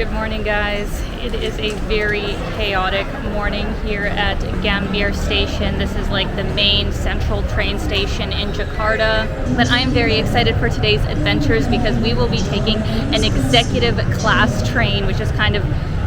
Good morning, guys. It is a very chaotic morning here at Gambir Station. This is like the main central train station in Jakarta. But I am very excited for today's adventures because we will be taking an executive class train, which is kind of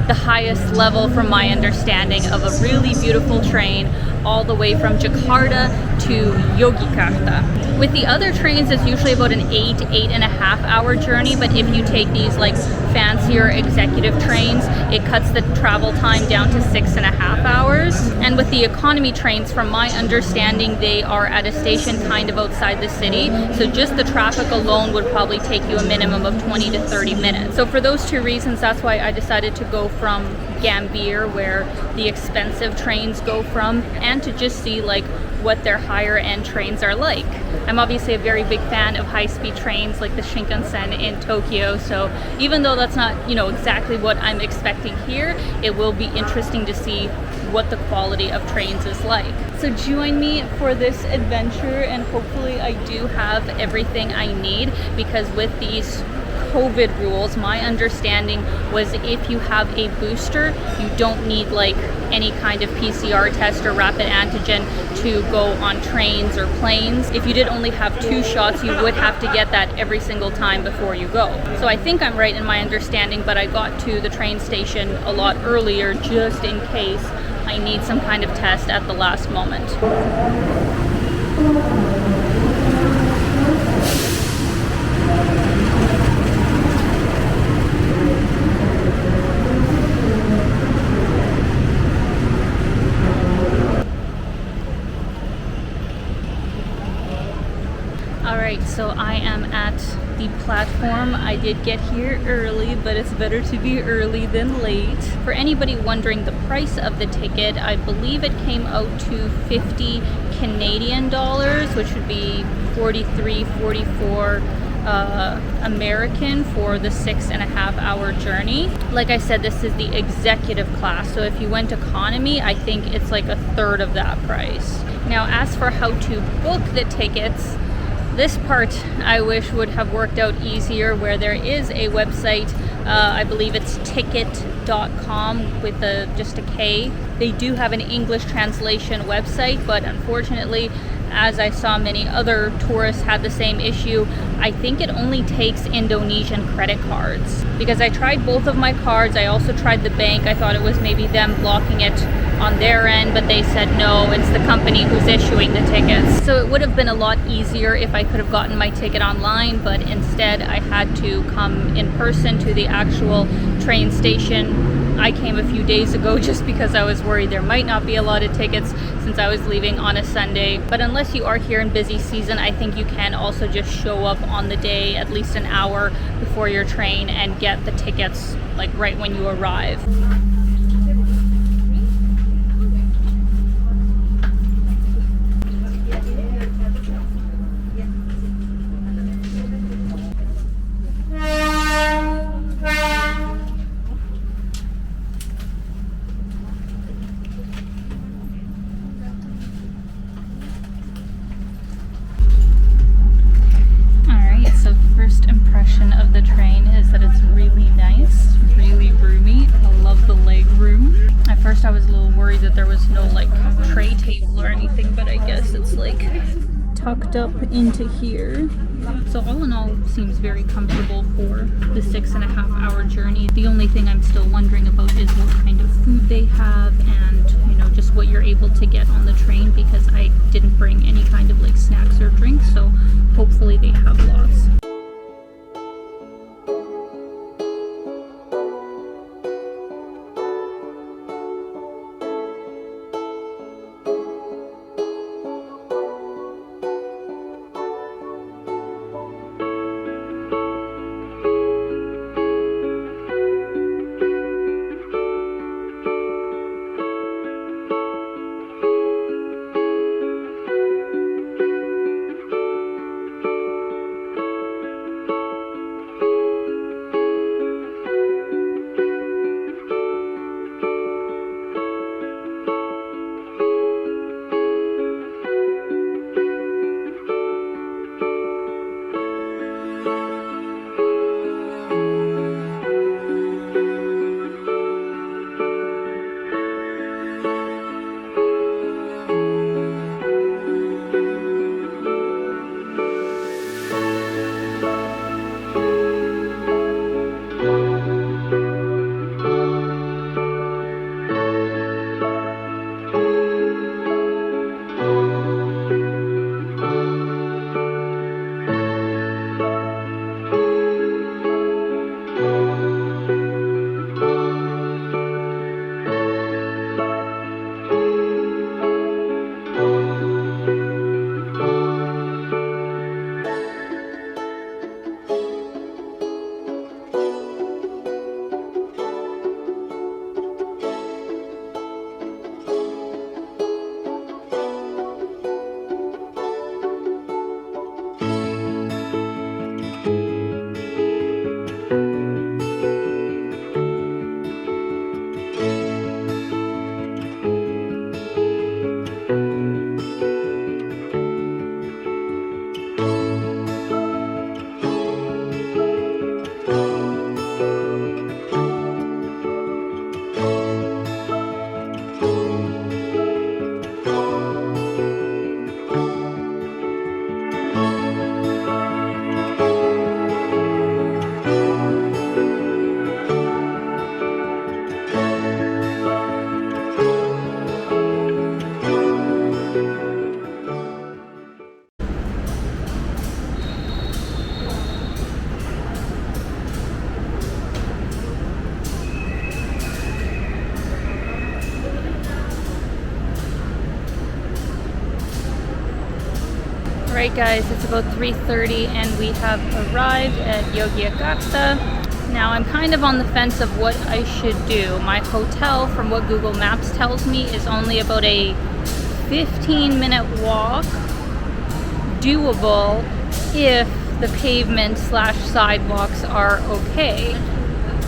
the highest level from my understanding of a really beautiful train all the way from Jakarta to Yogyakarta. With the other trains, it's usually about an 8.5 hour journey, but if you take these like fancier executive trains, it cuts the travel time down to 6.5 hours. And with the economy trains, from my understanding, they are at a station kind of outside the city, so just the traffic alone would probably take you a minimum of 20 to 30 minutes. So for those two reasons, that's why I decided to go from Gambir, where the expensive trains go from, and to just see like what their higher end trains are like. I'm obviously a very big fan of high-speed trains like the Shinkansen in Tokyo, so even though that's not, exactly what I'm expecting here, it will be interesting to see what the quality of trains is like. So join me for this adventure, and hopefully I do have everything I need, because with these COVID rules, my understanding was if you have a booster, you don't need like any kind of PCR test or rapid antigen to go on trains or planes. If you did only have 2 shots, you would have to get that every single time before you go. So I think I'm right in my understanding, but I got to the train station a lot earlier just in case I need some kind of test at the last moment. Alright, so I am at the platform. I did get here early, but it's better to be early than late. For anybody wondering the price of the ticket, I believe it came out to 50 Canadian dollars, which would be 43, 44 American for the 6.5 hour journey. Like I said, this is the executive class, so if you went economy, I think it's like a third of that price. Now, as for how to book the tickets, this part I wish would have worked out easier, where there is a website, I believe it's ticket.com with just a K. They do have an English translation website, but unfortunately, as I saw many other tourists had the same issue, I think it only takes Indonesian credit cards. Because I tried both of my cards, I also tried the bank. I thought it was maybe them blocking it on their end, but they said no, it's the company who's issuing the tickets. So it would have been a lot easier if I could have gotten my ticket online, but instead I had to come in person to the actual train station. I came a few days ago just because I was worried there might not be a lot of tickets since I was leaving on a Sunday. But unless you are here in busy season, I think you can also just show up on the day at least an hour before your train and get the tickets like right when you arrive. First impression of the train is that it's really nice, really roomy. I love the leg room. At first I was a little worried that there was no like tray table or anything, but I guess it's like tucked up into here. So all in all, seems very comfortable for the 6.5 hour journey. The only thing I'm still wondering about is what kind of food they have, and just what you're able to get on the train, because I didn't bring any kind of like snacks or drinks, so hopefully they have lots. Alright guys, it's about 3:30 and we have arrived at Yogyakarta. Now I'm kind of on the fence of what I should do. My hotel, from what Google Maps tells me, is only about a 15-minute walk, doable if the pavement / sidewalks are okay.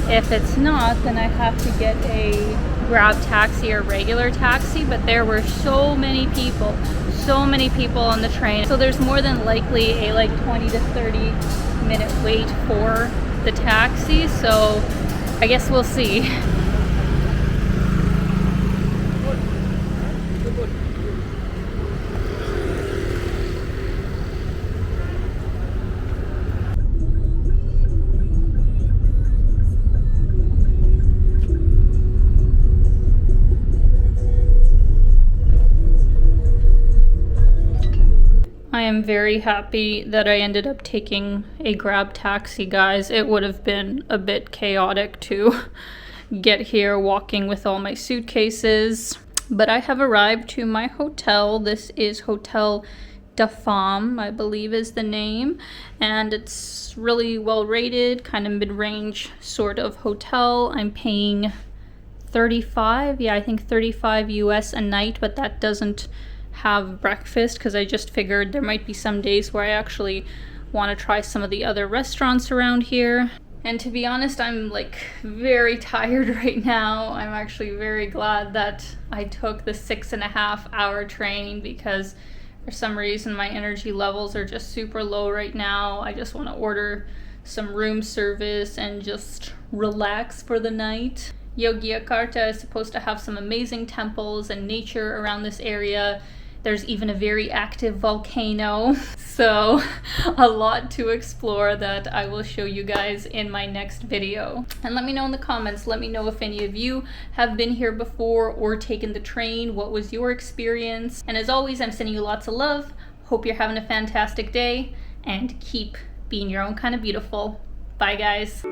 If it's not, then I have to get a Grab taxi or regular taxi, but there were so many people on the train, so there's more than likely a like 20 to 30 minute wait for the taxi, so I guess we'll see. I am very happy that I ended up taking a Grab taxi, guys. It would have been a bit chaotic to get here walking with all my suitcases. But I have arrived to my hotel. This is Hotel Da Fam, I believe is the name. And it's really well rated, kind of mid-range sort of hotel. I'm paying 35, yeah, I think 35 US a night, but that doesn't have breakfast because I just figured there might be some days where I actually want to try some of the other restaurants around here. And to be honest, I'm like very tired right now. I'm actually very glad that I took the 6.5-hour train because for some reason my energy levels are just super low right now. I just want to order some room service and just relax for the night. Yogyakarta is supposed to have some amazing temples and nature around this area. There's even a very active volcano, so a lot to explore that I will show you guys in my next video. And let me know in the comments, let me know if any of you have been here before or taken the train. What was your experience? And as always, I'm sending you lots of love. Hope you're having a fantastic day and keep being your own kind of beautiful. Bye guys.